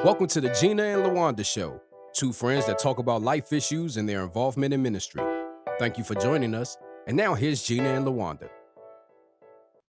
Welcome to the Gina and La Wonda Show, two friends that talk about life issues and their involvement in ministry. Thank you for joining us. And now here's Gina and La Wonda.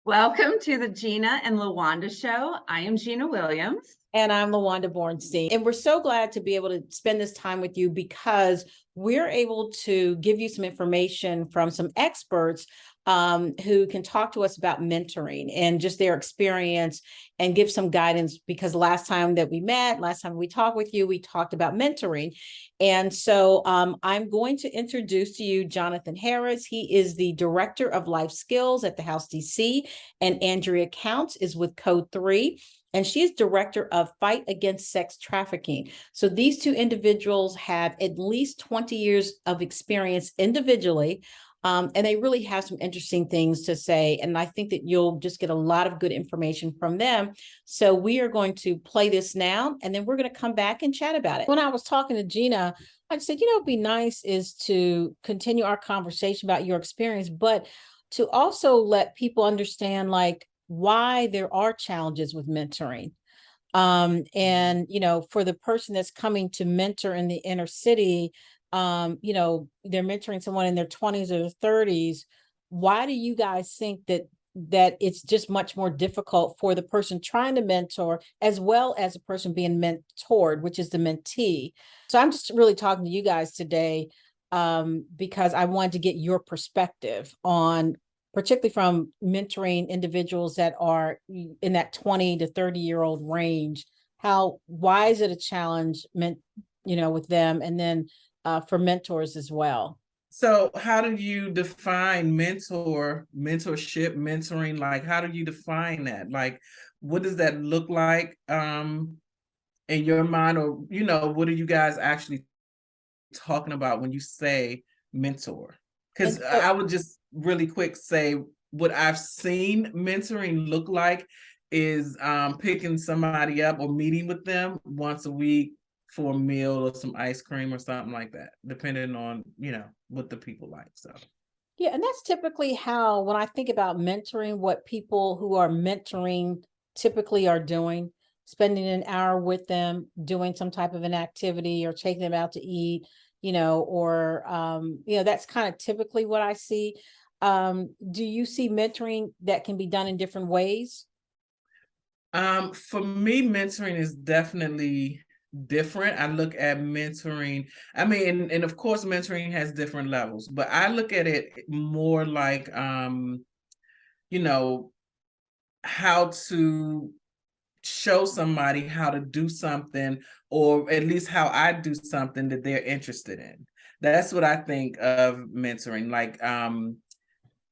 Welcome to the Gina and La Wonda Show. I am Gina Williams. And I'm La Wonda Bornstein. And we're so glad to be able to spend this time with you because we're able to give you some information from some experts who can talk to us about mentoring and just their experience and give some guidance, because last time we talked with you, we talked about mentoring. And so I'm going to introduce to you Jonathan Harris. He is the Director of Life Skills at the House DC, and Andrea Counts is with Code 3. And she is director of Fight Against Sex Trafficking. So these two individuals have at least 20 years of experience individually, and they really have some interesting things to say. And I think that you'll just get a lot of good information from them. So we are going to play this now, and then we're going to come back and chat about it. When I was talking to Gina, I said, it'd be nice is to continue our conversation about your experience, but to also let people understand, why there are challenges with mentoring. And, for the person that's coming to mentor in the inner city, they're mentoring someone in their 20s or 30s. Why do you guys think that it's just much more difficult for the person trying to mentor as well as a person being mentored, which is the mentee? So I'm just really talking to you guys today because I wanted to get your perspective on, particularly from mentoring individuals that are in that 20 to 30-year-old range. Why is it a challenge, with them, and then for mentors as well? So how do you define mentorship, mentoring? How do you define that? What does that look like in your mind? Or, what are you guys actually talking about when you say mentor? Because I would just really quick say what I've seen mentoring look like is picking somebody up or meeting with them once a week for a meal or some ice cream or something like that, depending on, what the people like. So yeah, and that's typically how, when I think about mentoring, what people who are mentoring typically are doing, spending an hour with them, doing some type of an activity or taking them out to eat, that's kind of typically what I see. Do you see mentoring that can be done in different ways? For me, mentoring is definitely different. I look at mentoring, and of course mentoring has different levels, but I look at it more like, how to show somebody how to do something, or at least how I do something that they're interested in. That's what I think of mentoring,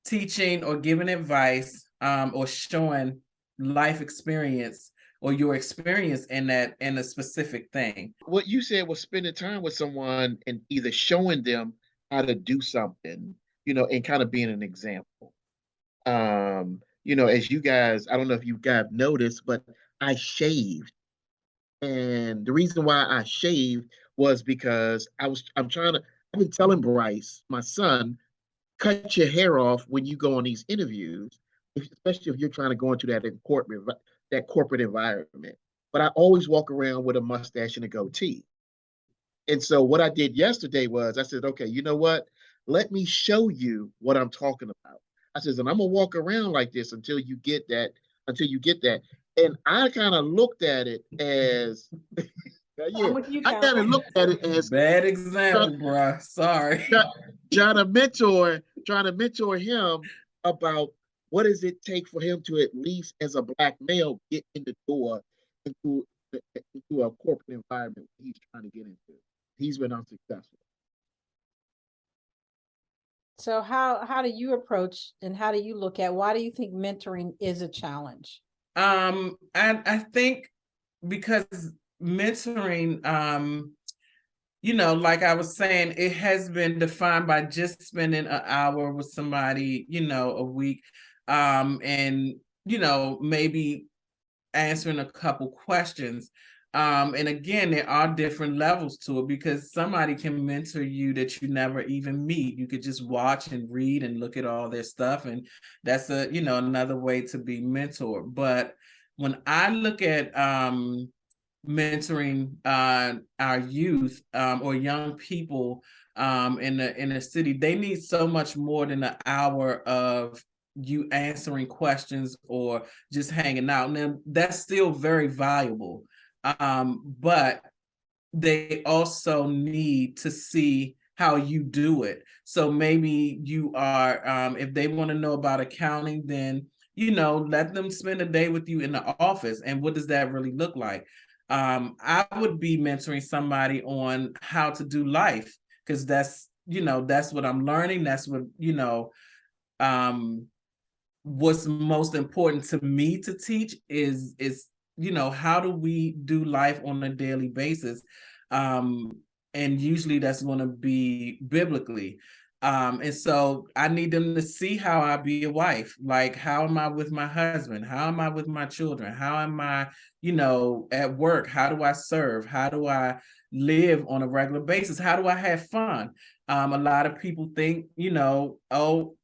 teaching or giving advice, or showing life experience or your experience in a specific thing. What you said was spending time with someone and either showing them how to do something, and kind of being an example. As you guys, I don't know if you guys noticed, but I shaved. And the reason why I shaved was because I've been telling Bryce, my son, cut your hair off when you go on these interviews, especially if you're trying to go into that corporate environment. But I always walk around with a mustache and a goatee. And so what I did yesterday was I said, okay, you know what? Let me show you what I'm talking about. I said, and I'm gonna walk around like this until you get that. And I kind of looked at it as I kind of looked at it as bad example, bro. Sorry. Trying to mentor him about what does it take for him to, at least as a Black male, get in the door into a corporate environment he's trying to get into. He's been unsuccessful. So how do you approach, and how do you look at, why do you think mentoring is a challenge? I think because mentoring, like I was saying, it has been defined by just spending an hour with somebody, a week, and maybe answering a couple questions. And again, there are different levels to it, because somebody can mentor you that you never even meet. You could just watch and read and look at all their stuff, and that's another way to be mentored. But when I look at mentoring our youth or young people in the city, they need so much more than an hour of you answering questions or just hanging out. And that's still very valuable. But they also need to see how you do it. So maybe you are, if they want to know about accounting, then, let them spend a day with you in the office. And what does that really look like? I would be mentoring somebody on how to do life, because that's what I'm learning. That's what, um, what's most important to me to teach is how do we do life on a daily basis, and usually that's going to be biblically, and so I need them to see how I be a wife, like how am I with my husband, how am I with my children, how am I at work, how do I serve, how do I live on a regular basis, how do I have fun. A lot of people think oh,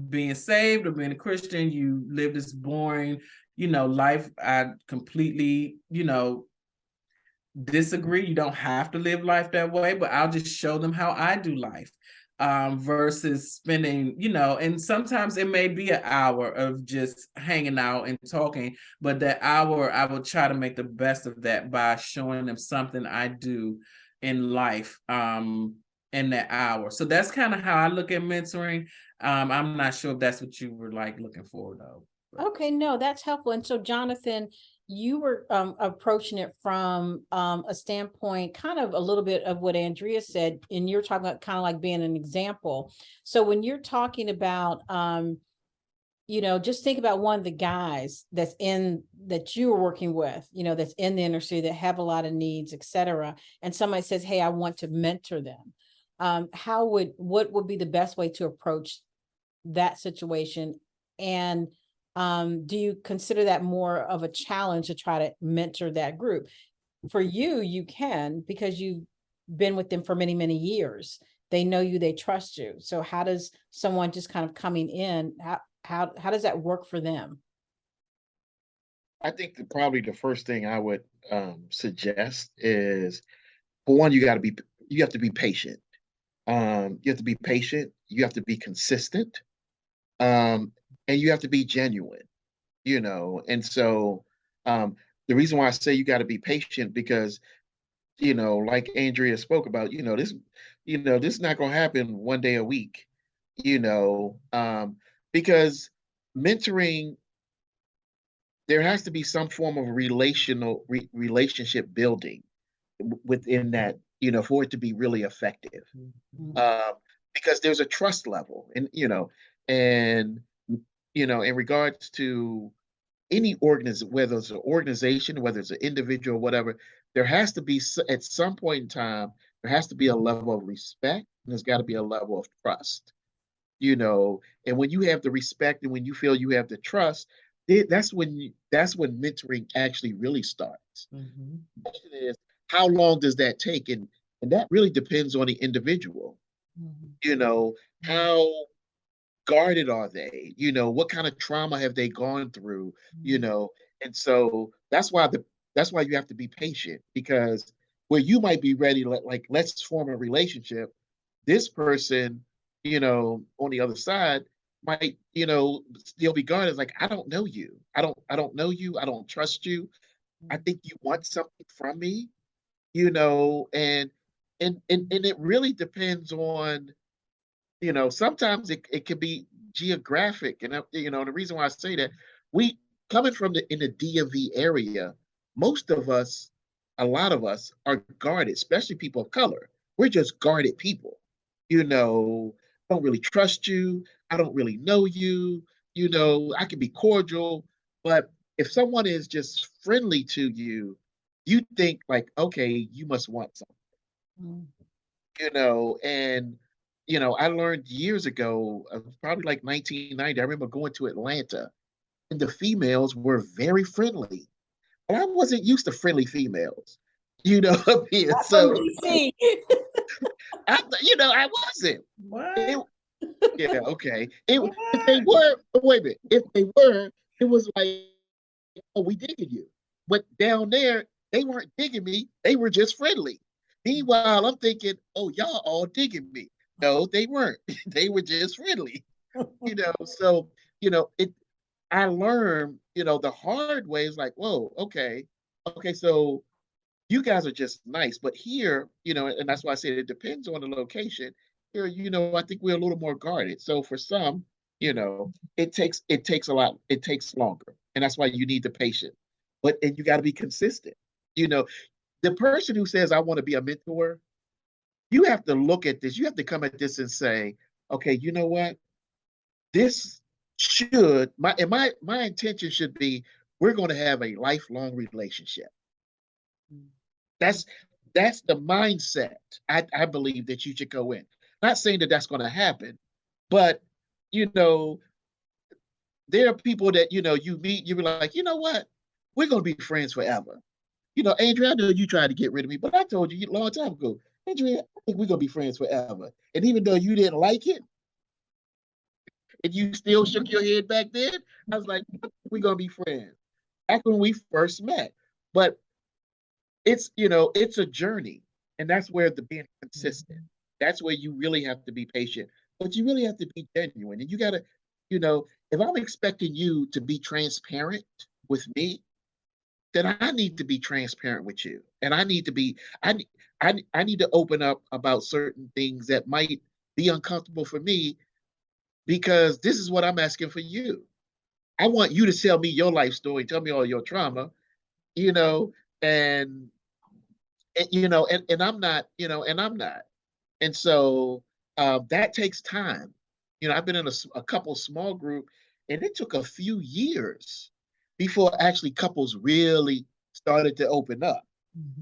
being saved or being a Christian, you live this boring, life. I completely, disagree. You don't have to live life that way, but I'll just show them how I do life. Versus spending, and sometimes it may be an hour of just hanging out and talking, but that hour I will try to make the best of that by showing them something I do in life in that hour. So that's kind of how I look at mentoring. I'm not sure if that's what you were like looking for though. But. Okay, no, that's helpful. And so, Jonathan, you were approaching it from a standpoint, kind of a little bit of what Andrea said, and you're talking about kind of like being an example. So when you're talking about, just think about one of the guys that you were working with, that's in the industry that have a lot of needs, et cetera. And somebody says, hey, I want to mentor them. What would be the best way to approach that situation? And do you consider that more of a challenge to try to mentor that group? For you, you can, because you've been with them for many, many years. They know you, they trust you. So how does someone just kind of coming in, how does that work for them? I think probably the first thing I would suggest is, for one, you have to be patient. You have to be patient. You have to be consistent. And you have to be genuine, And so the reason why I say you got to be patient, because, like Andrea spoke about, this is not going to happen one day a week, because mentoring, there has to be some form of relationship building within that, for it to be really effective. Because there's a trust level, and and in regards to any whether it's an organization, whether it's an individual, whatever, there has to be, at some point in time, there has to be a level of respect, and there's got to be a level of trust. And when you have the respect and when you feel you have the trust, that's when mentoring actually really starts. Mm-hmm. The question is, how long does that take? And that really depends on the individual. Mm-hmm. How guarded are they? What kind of trauma have they gone through? And so that's why you have to be patient, because where you might be ready, like, let's form a relationship, this person, on the other side might, still be guarded, like, I don't know you. I don't know you. I don't trust you. I think you want something from me, and it really depends on, sometimes it can be geographic. And, the reason why I say that, we coming from in the DMV area, a lot of us are guarded, especially people of color. We're just guarded people. I don't really trust you. I don't really know you. I can be cordial, but if someone is just friendly to you, you think like, okay, you must want something. And I learned years ago, probably like 1990, I remember going to Atlanta, and the females were very friendly. But I wasn't used to friendly females. What I mean? So I wasn't. What? Yeah, okay. If they were, wait a minute. If they were, it was like, oh, we digging you. But down there, They weren't digging me. They were just friendly. Meanwhile, I'm thinking, oh, y'all all digging me. No, they weren't. They were just friendly. So, it I learned, the hard way is like, whoa, okay. Okay, so you guys are just nice. But here, and that's why I said it depends on the location. Here, I think we're a little more guarded. So for some, it takes a lot, it takes longer. And that's why you need the patience. And you got to be consistent. You know, the person who says, I want to be a mentor, you have to look at this. You have to come at this and say, okay, you know what? This should my intention should be we're going to have a lifelong relationship. That's that's the mindset I believe that you should go in. Not saying that that's going to happen, but you know, there are people that you meet, you're like, you know what? We're going to be friends forever. Andrea, I know you tried to get rid of me, but I told you a long time ago, Andrea, I think we're going to be friends forever. And even though you didn't like it, and you still shook your head back then, I was like, we're going to be friends. Back when we first met. But it's a journey. And that's where the being consistent, that's where you really have to be patient, but you really have to be genuine. And you got to, if I'm expecting you to be transparent with me, then I need to be transparent with you. And I need to open up about certain things that might be uncomfortable for me because this is what I'm asking for you. I want you to tell me your life story, tell me all your trauma, you know, and, and I'm not, and I'm not. And so that takes time. I've been in a couple small group, and it took a few years before actually couples really started to open up,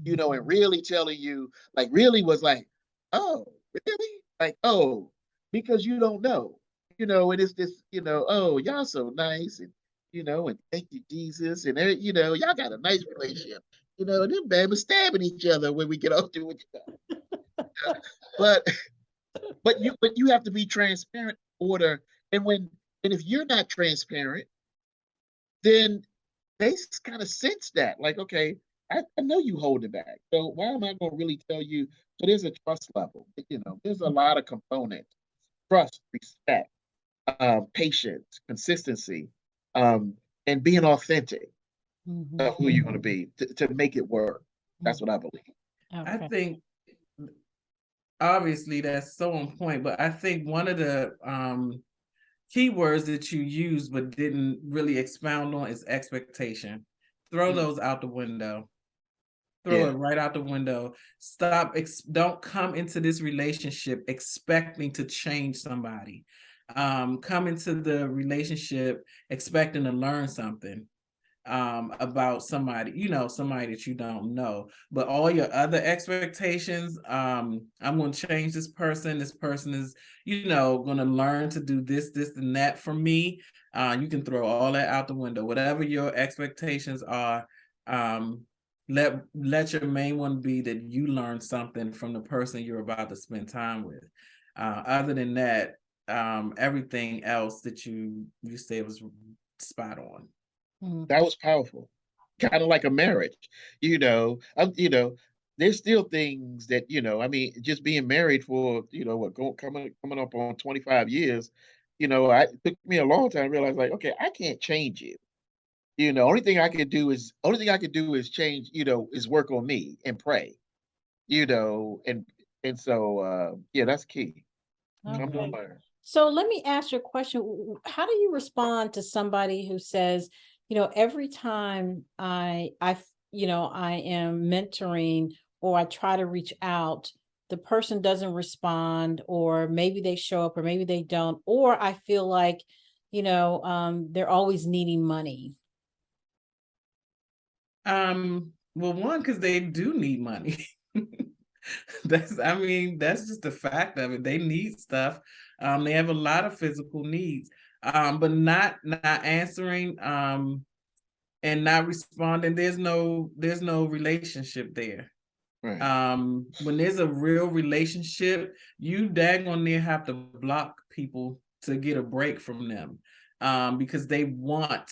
and really telling you, like, really was like, oh, really? Like, oh, because you don't know, and it's this, oh, y'all so nice, and thank you, Jesus, and y'all got a nice relationship, and then bam, stabbing each other when we get off to it. But but you have to be transparent in order, and if you're not transparent, then they kind of sense that, like, okay, I know you hold it back. So why am I going to really tell you? So there's a trust level. There's a lot of components: trust, respect, patience, consistency, and being authentic of who you're going to be to make it work. That's what I believe. Okay. I think obviously that's so on point, but I think one of the keywords that you used but didn't really expound on is expectation. Throw those out the window. Throw it right out the window. Stop. Don't come into this relationship expecting to change somebody. Come into the relationship expecting to learn something about somebody, somebody that you don't know. But all your other expectations, I'm going to change this person. This person is, going to learn to do this, and that for me. You can throw all that out the window. Whatever your expectations are, let your main one be that you learn something from the person you're about to spend time with. Other than that, everything else that you said was spot on. That was powerful. Kind of like a marriage, there's still things that, I mean, just being married for, coming up on 25 years, it took me a long time to realize, like, okay, I can't change it. Only thing I could do is change, is work on me and pray, and so yeah, that's key. Okay. So let me ask you a question. How do you respond to somebody who says, every time I am mentoring or I try to reach out, the person doesn't respond, or maybe they show up or maybe they don't, or I feel like, they're always needing money? Well, one, because they do need money. That's just the fact of it. They need stuff. They have a lot of physical needs. But not answering, and not responding. There's no relationship there. Right. When there's a real relationship, you daggone near have to block people to get a break from them, because they want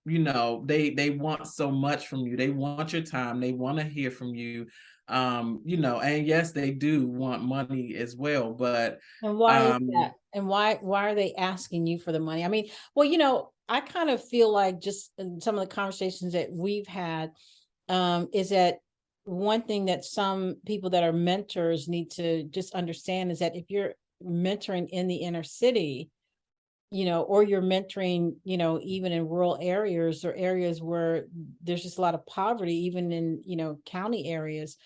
they want so much from you. They want your time. They want to hear from you. And yes, they do want money as well, but And why is um that? And why are they asking you for the money? I mean, well, I kind of feel like, just in some of the conversations that we've had, is that one thing that some people that are mentors need to just understand is that if you're mentoring in the inner city, or you're mentoring, even in rural areas or areas where there's just a lot of poverty, even in, county areas,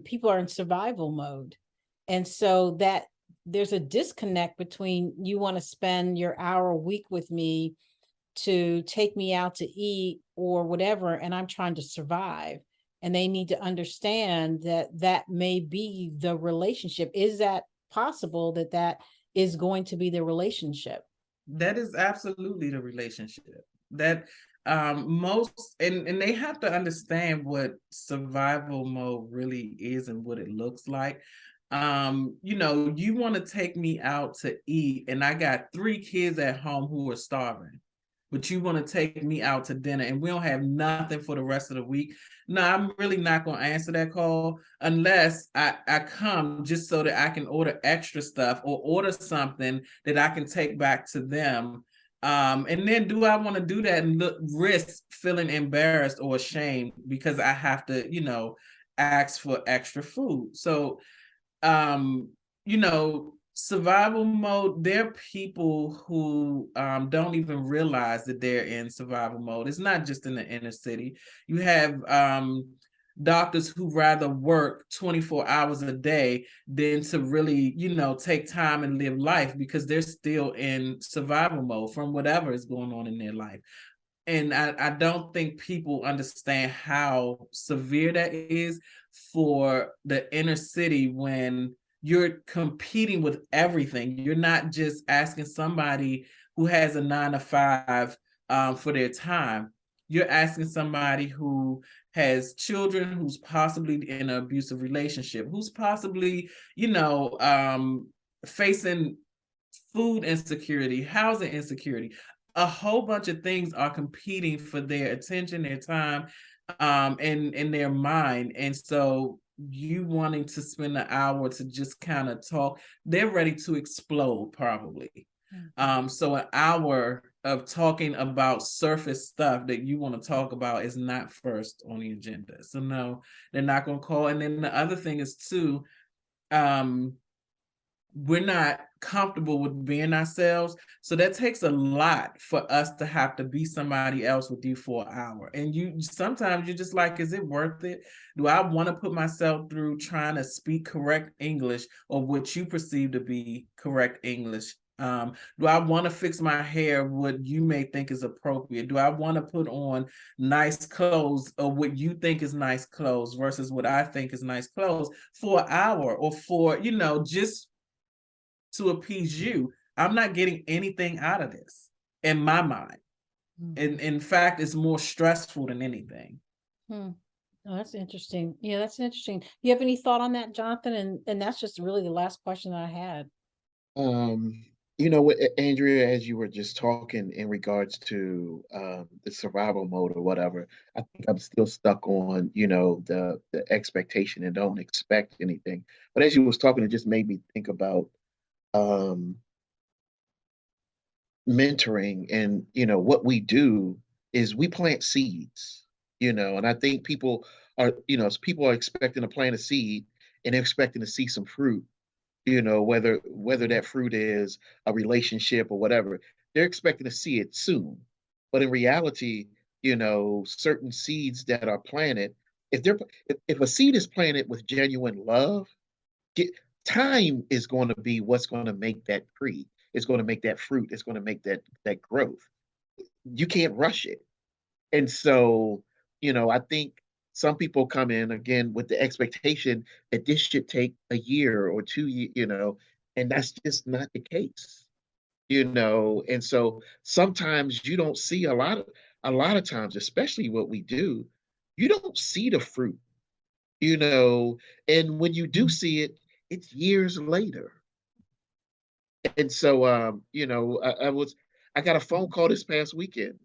people are in survival mode. And so that there's a disconnect between, you want to spend your hour a week with me to take me out to eat or whatever, and I'm trying to survive. And they need to understand that that may be the relationship. Is that possible, that that is going to be the relationship? that is absolutely the relationship. That most and they have to understand what survival mode really is and what it looks like. You want to take me out to eat, and I got 3 kids at home who are starving, but you want to take me out to dinner and we don't have nothing for the rest of the week. No, I'm really not going to answer that call unless I come just so that I can order extra stuff or order something that I can take back to them. And then do I want to do that and risk feeling embarrassed or ashamed because I have to, ask for extra food? So, um, survival mode, there are people who don't even realize that they're in survival mode. It's not just in the inner city. You have doctors who rather work 24 hours a day than to really, take time and live life because they're still in survival mode from whatever is going on in their life. And I don't think people understand how severe that is for the inner city when you're competing with everything. You're not just asking somebody who has a 9 to 5 for their time. You're asking somebody who has children, who's possibly in an abusive relationship, who's possibly, facing food insecurity, housing insecurity. A whole bunch of things are competing for their attention, their time, and their mind. And so you wanting to spend an hour to just kind of talk, they're ready to explode probably. So an hour of talking about surface stuff that you want to talk about is not first on the agenda. So no, they're not going to call. And then the other thing is too, we're not comfortable with being ourselves. So that takes a lot for us to have to be somebody else with you for an hour. And you sometimes you're just like, is it worth it? Do I want to put myself through trying to speak correct English or what you perceive to be correct English? Do I want to fix my hair what you may think is appropriate? Do I want to put on nice clothes or what you think is nice clothes versus what I think is nice clothes for an hour or for, just to appease you? I'm not getting anything out of this in my mind. And in fact, it's more stressful than anything. Oh, that's interesting. Yeah, that's interesting. You have any thought on that, Jonathan? And that's just really the last question that I had. What, Andrea, as you were just talking in regards to the survival mode or whatever, I think I'm still stuck on, the expectation and don't expect anything. But as you was talking, it just made me think about um mentoring. And what we do is we plant seeds. And I think people are expecting to plant a seed and they're expecting to see some fruit, whether that fruit is a relationship or whatever. They're expecting to see it soon. But in reality, certain seeds that are planted, if a seed is planted with genuine love, get, time is going to be what's going to make that tree. It's going to make that fruit. It's going to make that growth. You can't rush it. And so, I think some people come in again with the expectation that this should take a year or 2 years, and that's just not the case. And so sometimes you don't see a lot of times, especially what we do, you don't see the fruit, and when you do see it, it's years later. And so I got a phone call this past weekend.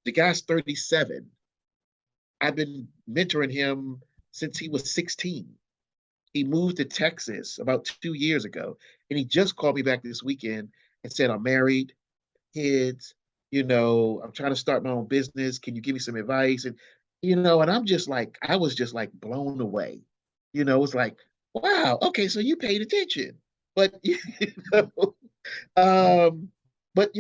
The guy's 37. I've been mentoring him since he was 16. He moved to Texas about 2 years ago, and he just called me back this weekend and said, I'm married, kids, I'm trying to start my own business. Can you give me some advice? And I'm just like, I was just like blown away. It's like, wow, okay, so you paid attention. But know, um, but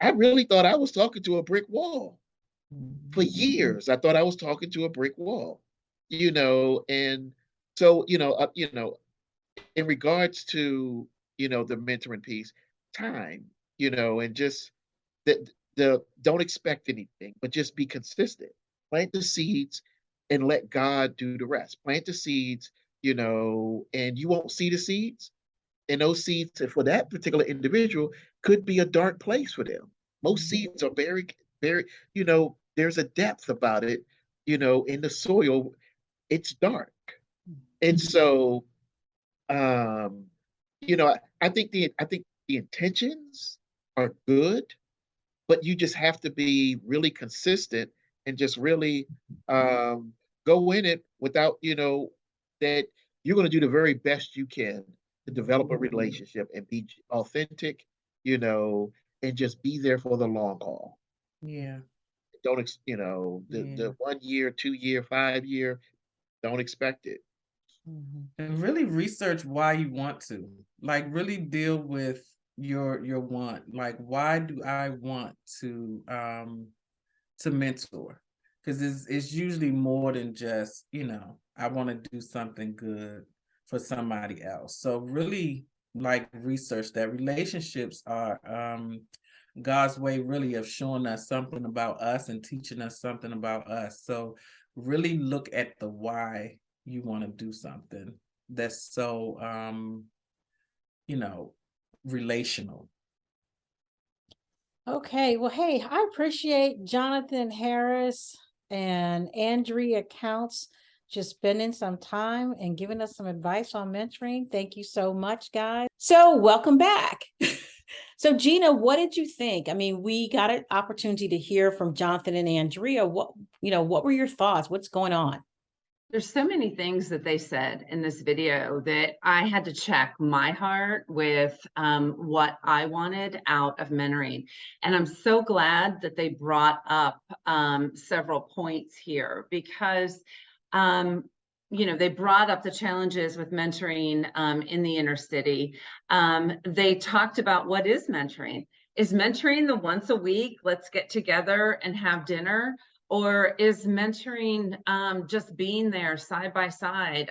I really thought I was talking to a brick wall. For years. I thought I was talking to a brick wall, and so, in regards to, the mentoring piece, time, and just the don't expect anything, but just be consistent. Plant the seeds and let God do the rest. Plant the seeds, and you won't see the seeds. And those seeds for that particular individual could be a dark place for them. Most seeds are very, there's a depth about it, in the soil, it's dark. And so, um, I think the intentions are good, but you just have to be really consistent and just really go in it without, that you're going to do the very best you can to develop a relationship and be authentic, and just be there for the long haul. Yeah. Don't, the Yeah. the 1 year, 2 year, 5 year, don't expect it. And really research why you want to. Like really deal with your want. Like why do I want to mentor? Because it's usually more than just, I want to do something good for somebody else. So really like research that. Relationships are God's way really of showing us something about us and teaching us something about us. So really look at the why you want to do something that's so relational. Okay, well, hey, I appreciate Jonathan Harris and Andrea Counts just spending some time and giving us some advice on mentoring. Thank you so much, guys. So welcome back. So Gina, what did you think? I mean, we got an opportunity to hear from Jonathan and Andrea. What were your thoughts? What's going on? There's so many things that they said in this video that I had to check my heart with what I wanted out of mentoring. And I'm so glad that they brought up several points here because, they brought up the challenges with mentoring in the inner city. They talked about what is mentoring. Is mentoring the once a week, let's get together and have dinner? Or is mentoring just being there side by side,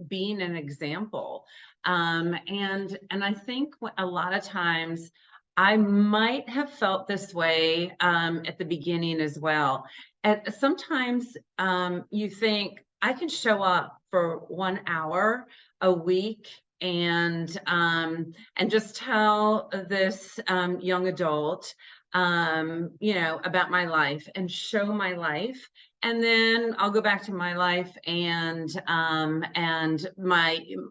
being an example? And I think a lot of times I might have felt this way at the beginning as well. Sometimes you think I can show up for 1 hour a week and just tell this young adult about my life and show my life. And then I'll go back to my life and my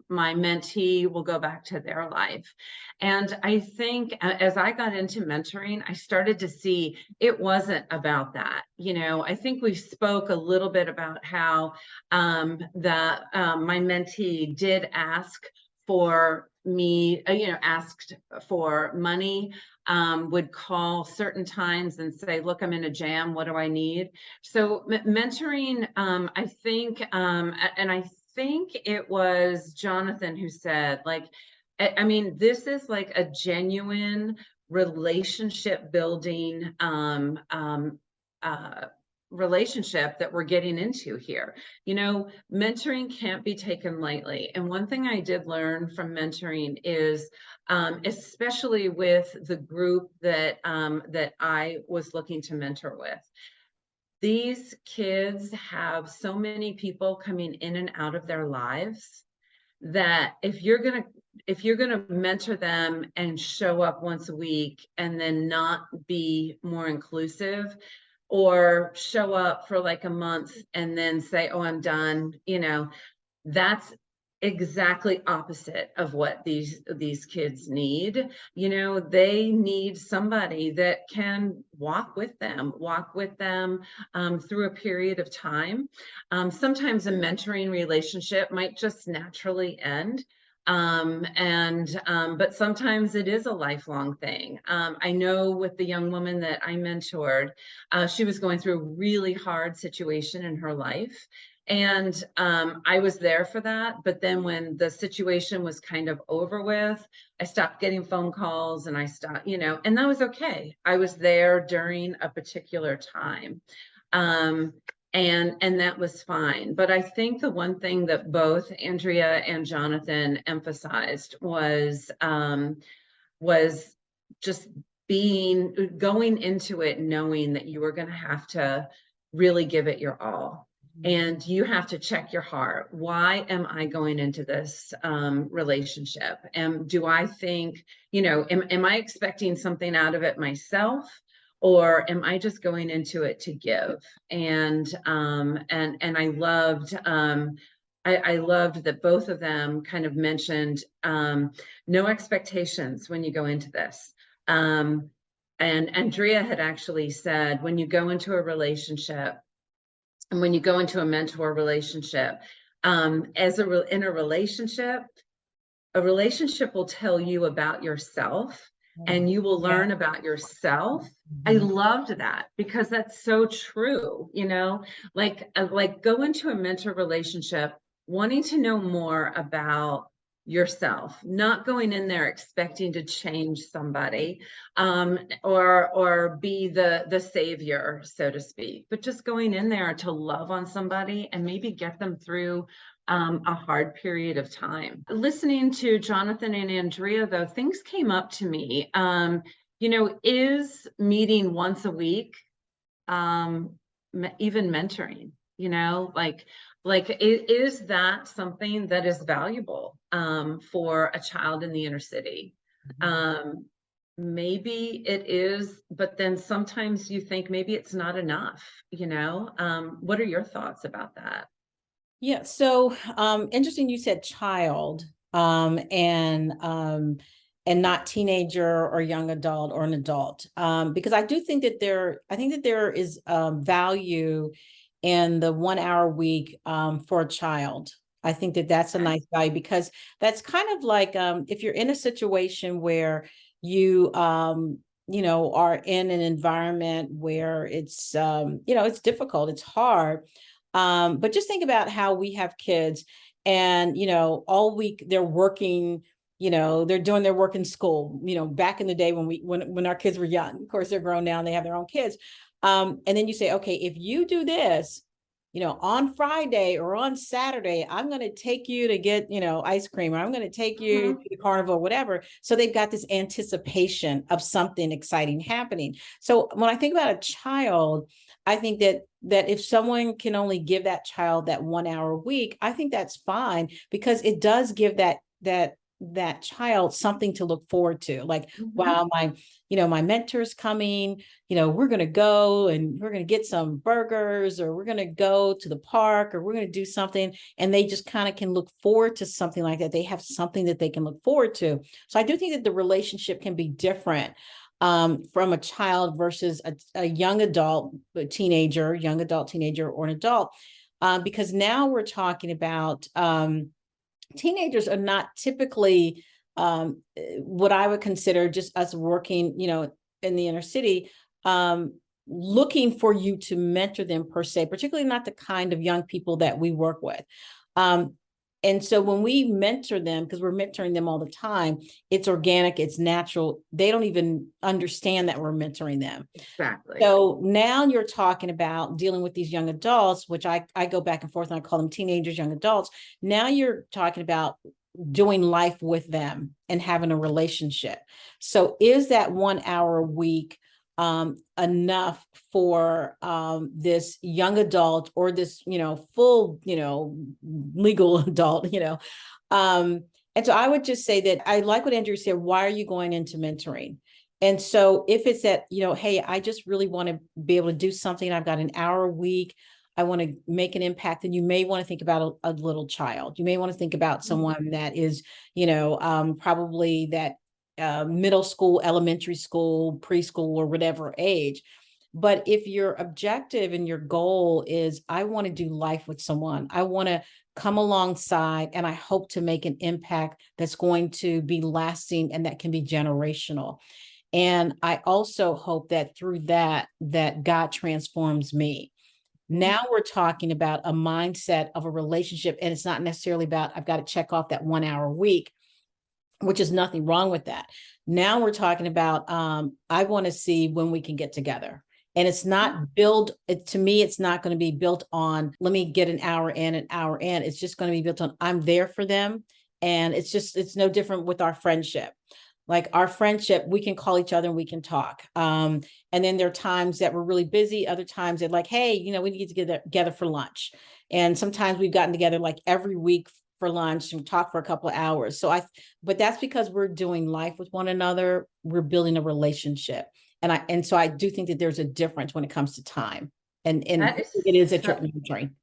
mentee will go back to their life. And I think as I got into mentoring, I started to see it wasn't about that. I think we spoke a little bit about how my mentee did ask for me, asked for money, would call certain times and say, look, I'm in a jam, what do I need? So mentoring, I think, and I think it was Jonathan who said, like, I mean, this is like a genuine relationship building relationship that we're getting into here. Mentoring can't be taken lightly. And one thing I did learn from mentoring is, especially with the group that I was looking to mentor with, these kids have so many people coming in and out of their lives that if you're gonna mentor them and show up once a week and then not be more inclusive, or show up for like a month and then say, oh, I'm done, that's exactly opposite of what these kids need. You know, they need somebody that can walk with them through a period of time. Sometimes a mentoring relationship might just naturally end. But sometimes it is a lifelong thing. I know with the young woman that I mentored, she was going through a really hard situation in her life. And I was there for that. But then when the situation was kind of over with, I stopped getting phone calls and I stopped, you know, and that was okay. I was there during a particular time. Um, and that was fine. But I think the one thing that both Andrea and Jonathan emphasized was just going into it knowing that you were going to have to really give it your all. And you have to check your heart. Why am I going into this relationship? And do I think, you know, am I expecting something out of it myself? Or am I just going into it to give? And I loved I loved that both of them kind of mentioned no expectations when you go into this. And Andrea had actually said, when you go into a relationship and when you go into a mentor relationship, in a relationship will tell you about yourself and you will learn about yourself. I loved that because that's so true, you know, like go into a mentor relationship wanting to know more about yourself, not going in there expecting to change somebody or be the savior, so to speak, but just going in there to love on somebody and maybe get them through a hard period of time. Listening to Jonathan and Andrea, though, things came up to me. You know, is meeting once a week even mentoring? You know, is that something that is valuable for a child in the inner city? Maybe it is, but then sometimes you think maybe it's not enough, you know? What are your thoughts about that? Yeah, so interesting you said child and not teenager or young adult or an adult. Because I do think that there is value in the 1 hour week for a child. I think that that's a nice value because that's kind of like if you're in a situation where you you know are in an environment where it's you know it's difficult, it's hard. But just think about how we have kids and, you know, all week they're working, you know, they're doing their work in school, you know, back in the day when our kids were young. Of course, they're grown now and they have their own kids. And then you say, okay, if you do this, you know, on Friday or on Saturday, I'm going to take you to get, you know, ice cream, or I'm going to take you to the carnival, whatever. So they've got this anticipation of something exciting happening. So when I think about a child, I think that if someone can only give that child that 1 hour a week, I think that's fine because it does give that child something to look forward to. Like, wow, my mentor's coming, you know, we're going to go and we're going to get some burgers, or we're going to go to the park, or we're going to do something. And they just kind of can look forward to something like that. They have something that they can look forward to. So I do think that the relationship can be different from a child versus a young adult, young adult, teenager, or an adult. Because now we're talking about teenagers are not typically what I would consider just us working, you know, in the inner city, looking for you to mentor them per se, particularly not the kind of young people that we work with. And so when we mentor them, because we're mentoring them all the time, it's organic, it's natural. They don't even understand that we're mentoring them. Exactly. So now you're talking about dealing with these young adults, which I go back and forth and I call them teenagers, young adults. Now you're talking about doing life with them and having a relationship. So is that 1 hour a week enough for this young adult or this, you know, full, you know, legal adult, you know? And so I would just say that I like what Andrew said, why are you going into mentoring? And so if it's that, you know, hey, I just really want to be able to do something. I've got an hour a week. I want to make an impact, then you may want to think about a little child. You may want to think about someone that is, probably that middle school, elementary school, preschool, or whatever age. But if your objective and your goal is, I want to do life with someone, I want to come alongside, and I hope to make an impact that's going to be lasting and that can be generational. And I also hope that through that God transforms me. Now we're talking about a mindset of a relationship, and it's not necessarily about, I've got to check off that 1 hour a week, which is nothing wrong with that. Now we're talking about, I want to see when we can get together. And it's not to me, it's not going to be built on, let me get an hour in, an hour in. It's just going to be built on, I'm there for them. And it's no different with our friendship. Like our friendship, we can call each other and we can talk. And then there are times that we're really busy. Other times they're like, hey, we need to get together for lunch. And sometimes we've gotten together like every week for lunch and talk for a couple of hours. But that's because we're doing life with one another. We're building a relationship. And so I do think that there's a difference when it comes to time. And it is a train.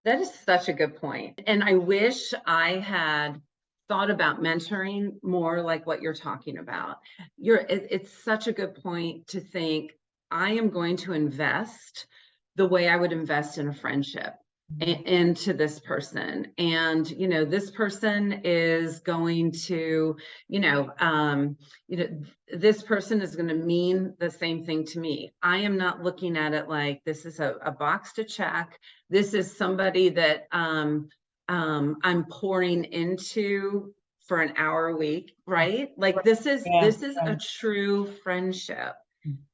That is such a good point. And I wish I had thought about mentoring more like what you're talking about. It's such a good point to think, I am going to invest the way I would invest in a friendship into this person. And, this person is going to, this person is going to mean the same thing to me. I am not looking at it like this is a box to check. This is somebody that I'm pouring into for an hour a week, right? Like this is a true friendship.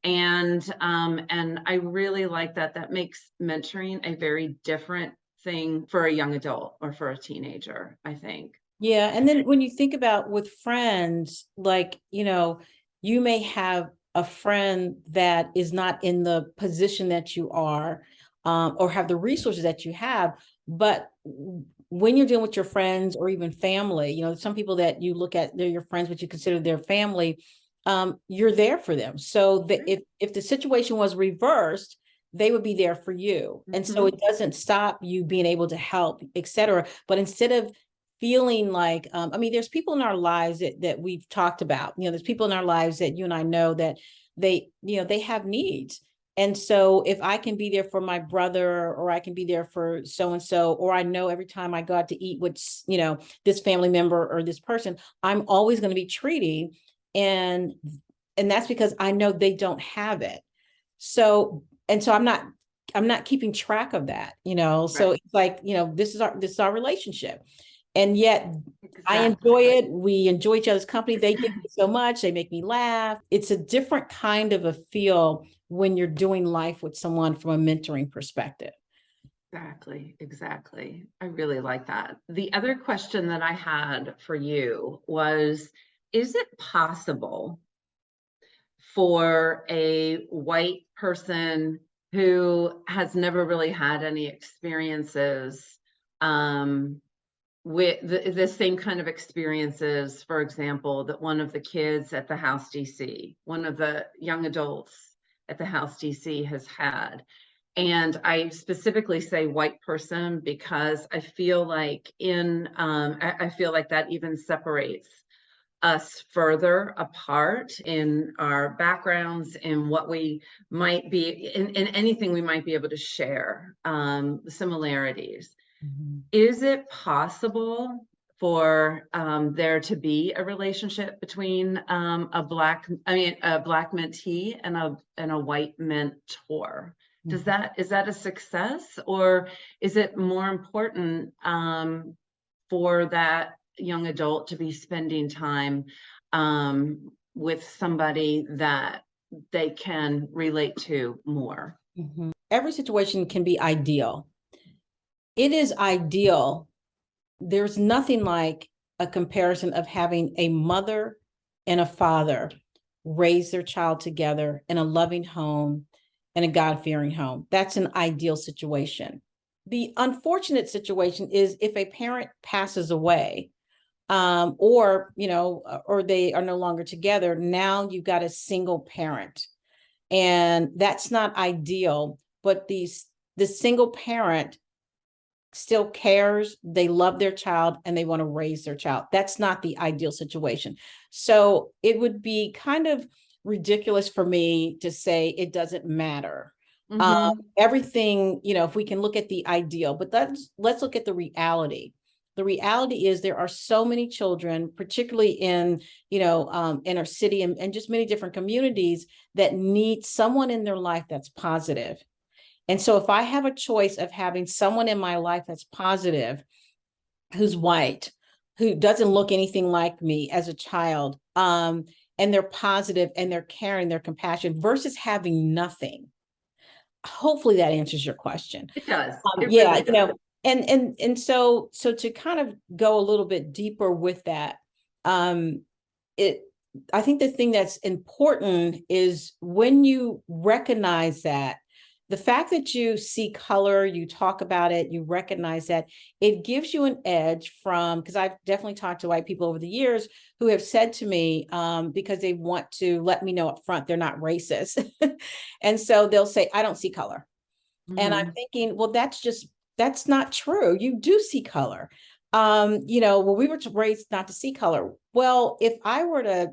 And I really like that. That makes mentoring a very different thing for a young adult or for a teenager, I think. Yeah. And then when you think about with friends, like, you may have a friend that is not in the position that you are, or have the resources that you have. But when you're dealing with your friends or even family, some people that you look at, they're your friends, but you consider their family, you're there for them. So if the situation was reversed, they would be there for you. And so it doesn't stop you being able to help, et cetera. But instead of feeling like, there's people in our lives that we've talked about, there's people in our lives that you and I know that they have needs. And so if I can be there for my brother, or I can be there for so-and-so, or I know every time I go out to eat with, this family member or this person, I'm always going to be treating. And that's because I know they don't have it. So I'm not keeping track of that, so Right. it's like, this is our relationship. And yet I enjoy it. We enjoy each other's company. They give me so much. They make me laugh. It's a different kind of a feel when you're doing life with someone from a mentoring perspective. Exactly. I really like that. The other question that I had for you was, is it possible for a white person who has never really had any experiences with the same kind of experiences, for example, that one of the kids at the House DC, one of the young adults at the House DC has had? And I specifically say white person because I feel like I feel like that even separates us further apart in our backgrounds, in what we might be, in anything we might be able to share, similarities. Is it possible for there to be a relationship between a black mentee and a white mentor? Is that a success, or is it more important for that young adult to be spending time with somebody that they can relate to more? Every situation can be ideal. It is ideal. There's nothing like a comparison of having a mother and a father raise their child together in a loving home and a God-fearing home. That's an ideal situation. The unfortunate situation is if a parent passes away, or they are no longer together. Now you've got a single parent, and that's not ideal. But the single parent still cares, they love their child, and they want to raise their child. That's not the ideal situation. So it would be kind of ridiculous for me to say it doesn't matter. Everything, if we can look at the ideal, but let's look at the reality. The reality is there are so many children, particularly in, inner city and just many different communities, that need someone in their life that's positive. And so if I have a choice of having someone in my life that's positive, who's white, who doesn't look anything like me as a child, and they're positive and they're caring, they're compassionate, versus having nothing. Hopefully that answers your question. It does. Yeah, really does. And so to kind of go a little bit deeper with that, I think the thing that's important is when you recognize that, the fact that you see color, you talk about it, you recognize that, it gives you an edge from, because I've definitely talked to white people over the years who have said to me, because they want to let me know up front they're not racist. And so they'll say, I don't see color. And I'm thinking, well, that's not true. You do see color. Well, we were raised not to see color. Well, if I were to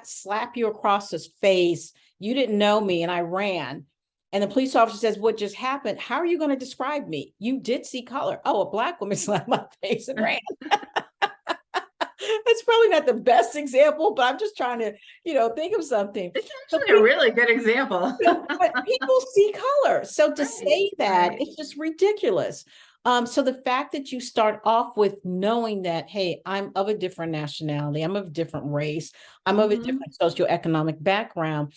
slap you across the face, you didn't know me, and I ran, and the police officer says, what just happened? How are you going to describe me? You did see color. Oh, a Black woman slapped my face and ran. That's probably not the best example, but I'm just trying to, think of something. It's actually a really good example. But people see color. So to say that, right. it's just ridiculous. So the fact that you start off with knowing that, hey, I'm of a different nationality, I'm of a different race, I'm of a different socioeconomic background,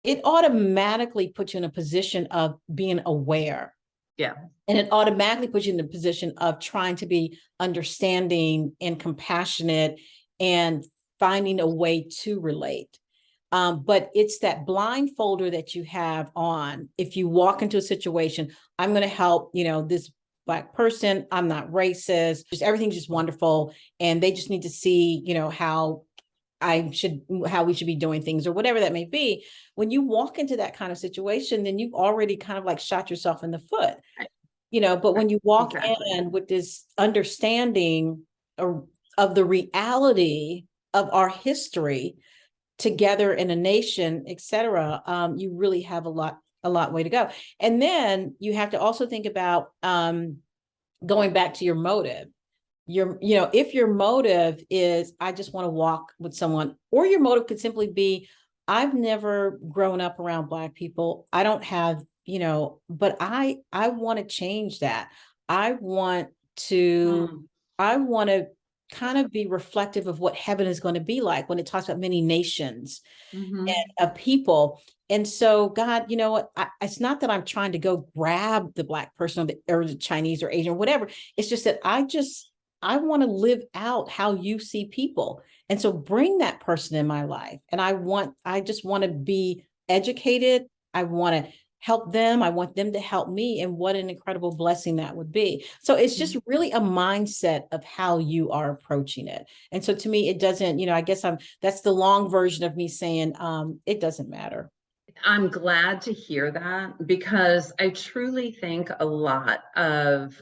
it automatically puts you in a position of being aware. Yeah. And it automatically puts you in a position of trying to be understanding and compassionate and finding a way to relate. But it's that blindfolder that you have on. If you walk into a situation, I'm going to help, this Black person, I'm not racist, just everything's just wonderful. And they just need to see, how we should be doing things, or whatever that may be. When you walk into that kind of situation, then you've already kind of like shot yourself in the foot, but when you walk in with this understanding of the reality of our history together in a nation, et cetera, you really have a lot way to go. And then you have to also think about going back to your motive. If your motive is, I just want to walk with someone, or your motive could simply be, I've never grown up around Black people. I don't have, but I want to change that. I want to kind of be reflective of what heaven is going to be like when it talks about many nations and of people. And so, God, you know what? It's not that I'm trying to go grab the Black person or the Chinese or Asian or whatever. It's just that I want to live out how you see people. And so bring that person in my life. And I just want to be educated. I want to help them. I want them to help me. And what an incredible blessing that would be. So it's just really a mindset of how you are approaching it. And so to me, it doesn't, I guess that's the long version of me saying, it doesn't matter. I'm glad to hear that, because I truly think a lot of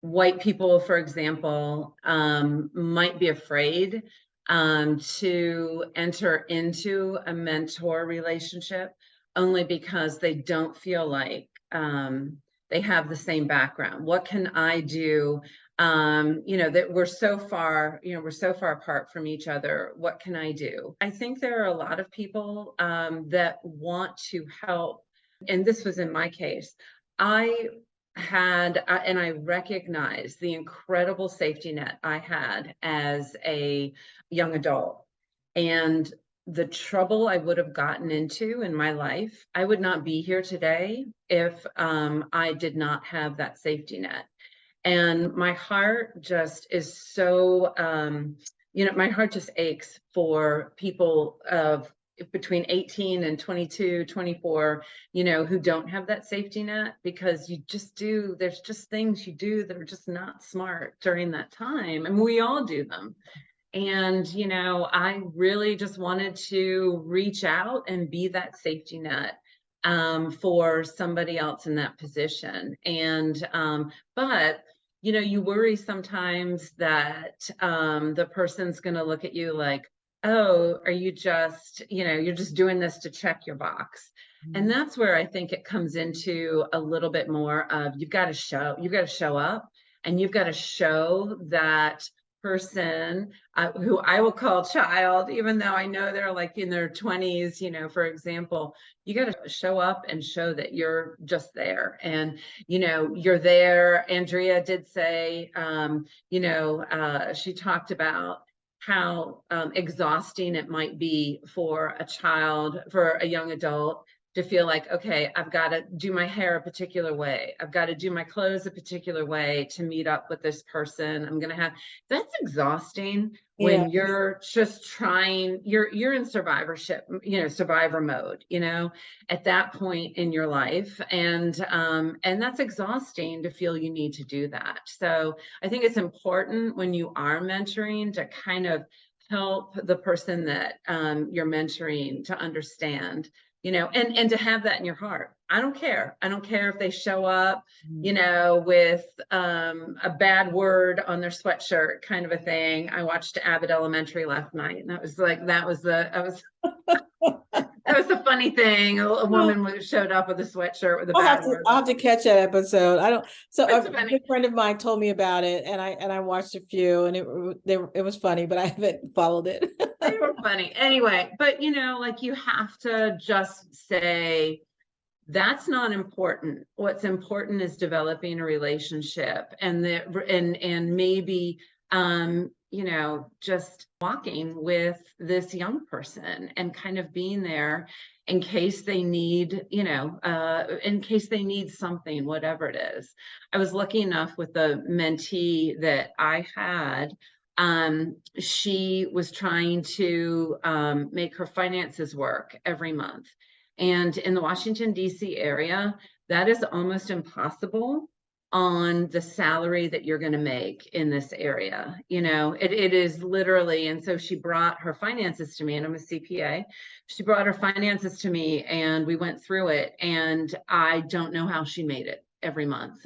white people, for example, might be afraid to enter into a mentor relationship, only because they don't feel like they have the same background. What can I do? That we're so far apart from each other. What can I do? I think there are a lot of people that want to help. And this was in my case. And I recognize the incredible safety net I had as a young adult, and the trouble I would have gotten into in my life. I would not be here today if I did not have that safety net. And my heart just is so, my heart just aches for people of between 18 and 22, 24, who don't have that safety net, because there's just things you do that are just not smart during that time. And we all do them. And, I really just wanted to reach out and be that safety net for somebody else in that position. And but you know, you worry sometimes that the person's going to look at you like, oh, are you just, you know, you're just doing this to check your box. And that's where I think it comes into a little bit more of you've got to show up, and you've got to show that person who I will call child, even though I know they're like in their 20s, you know, for example, you got to show up and show that you're just there. And, you know, you're there. Andrea did say, you know, she talked about how exhausting it might be for a child, for a young adult, to feel like, okay, I've got to do my hair a particular way. I've got to do my clothes a particular way to meet up with this person. I'm going to have, that's exhausting when you're just trying, you're in survivorship, you know, survivor mode, you know, at that point in your life. And that's exhausting to feel you need to do that. So I think it's important when you are mentoring to kind of help the person that you're mentoring to understand, you know, and to have that in your heart. I don't care if they show up, you know, with a bad word on their sweatshirt, kind of a thing. I watched Abbott Elementary last night, and that was the funny thing. A woman showed up with a sweatshirt with a bad word. I'll have to catch that episode. I don't. So It's a funny. good friend of mine told me about it, and I watched a few, and it was funny, but I haven't followed it. They were funny anyway. But you know, like, you have to just say, that's not important. What's important is developing a relationship, and maybe you know, just walking with this young person and kind of being there in case they need, you know, in case they need something, whatever it is. I was lucky enough with the mentee that I had. She was trying to make her finances work every month. And in the Washington, D.C. area, that is almost impossible on the salary that you're going to make in this area. You know, it is literally. And so she brought her finances to me, and I'm a CPA. She brought her finances to me, and we went through it. And I don't know how she made it every month,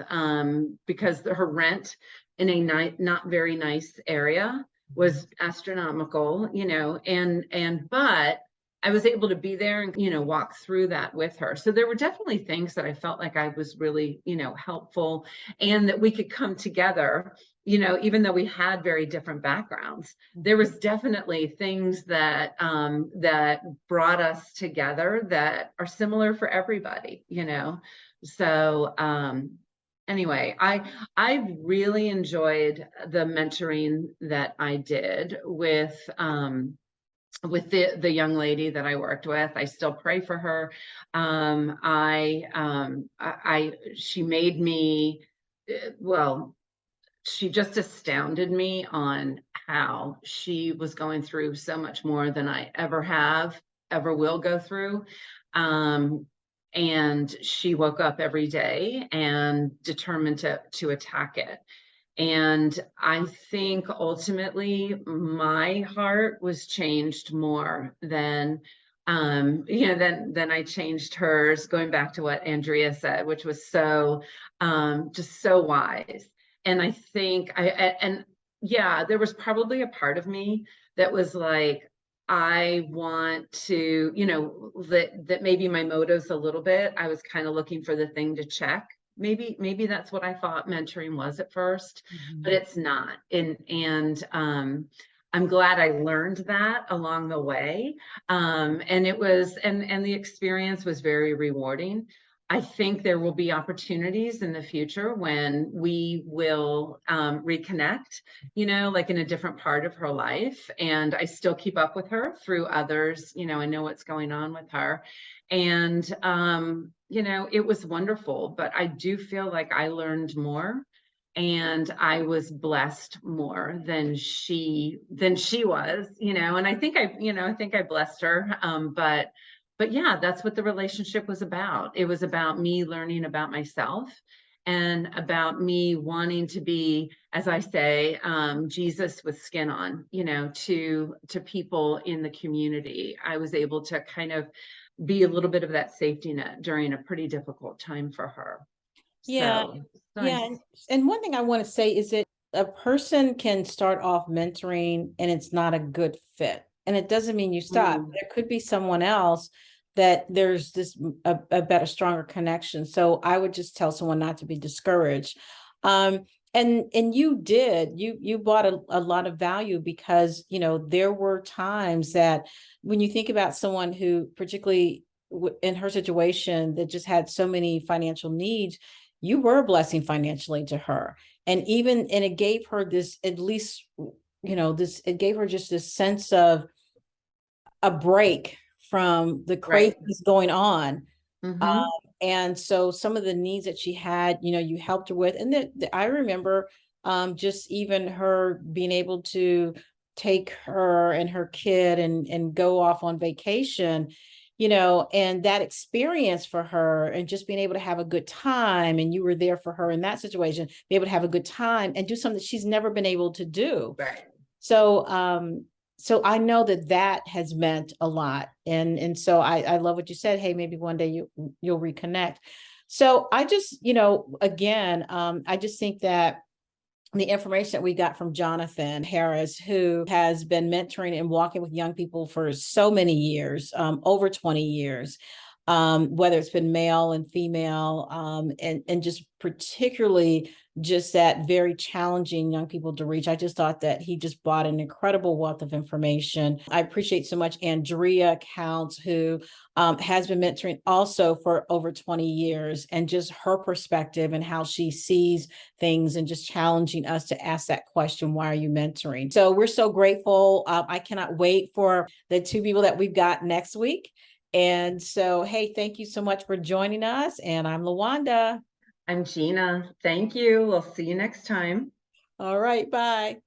because her rent in a not very nice area was astronomical, you know, but I was able to be there and, you know, walk through that with her. So there were definitely things that I felt like I was really, you know, helpful, and that we could come together, you know, even though we had very different backgrounds. There was definitely things that that brought us together that are similar for everybody, you know. So anyway, I really enjoyed the mentoring that I did with the young lady that I worked with. I still pray for her. She made me, well, she just astounded me on how she was going through so much more than I ever will go through. And she woke up every day and determined to attack it. And I think ultimately my heart was changed more than you know, than I changed hers, going back to what Andrea said, which was so just so wise. And I think yeah, there was probably a part of me that was like, I want to, you know, that maybe my motives a little bit, I was kind of looking for the thing to check. Maybe that's what I thought mentoring was at first, but it's not. And I'm glad I learned that along the way. And it was, and the experience was very rewarding. I think there will be opportunities in the future when we will reconnect, you know, like in a different part of her life. And I still keep up with her through others, you know, I know what's going on with her. And, you know, it was wonderful, but I do feel like I learned more, and I was blessed more than she was, you know, and I think I blessed her. But yeah, that's what the relationship was about. It was about me learning about myself, and about me wanting to be, as I say, Jesus with skin on, you know, to people in the community. I was able to kind of be a little bit of that safety net during a pretty difficult time for her. Yeah, So, yeah. nice. And one thing I want to say is that a person can start off mentoring and it's not a good fit. And it doesn't mean you stop. Mm. There could be someone else that there's this a better, stronger connection. So I would just tell someone not to be discouraged. Um, and you brought a lot of value because, you know, there were times that when you think about someone who particularly in her situation that just had so many financial needs, you were a blessing financially to her. And it gave her this, at least, you know, it gave her just this sense of a break from the Right. craziness going on. Mhm. And so some of the needs that she had, you know, you helped her with. And I remember just even her being able to take her and her kid and go off on vacation, you know, and that experience for her and just being able to have a good time. And you were there for her in that situation, be able to have a good time and do something that she's never been able to do. Right. So I know that has meant a lot. And so I love what you said. Hey, maybe one day you'll reconnect. So I just, you know, again, I just think that the information that we got from Jonathan Harris, who has been mentoring and walking with young people for so many years, over 20 years, whether it's been male and female, and just particularly just that very challenging young people to reach. I just thought that he just brought an incredible wealth of information. I appreciate so much Andrea Counts, who has been mentoring also for over 20 years, and just her perspective and how she sees things and just challenging us to ask that question, why are you mentoring? So we're so grateful. I cannot wait for the two people that we've got next week. And so, hey, thank you so much for joining us. And I'm La Wonda. I'm Gina. Thank you. We'll see you next time. All right, bye.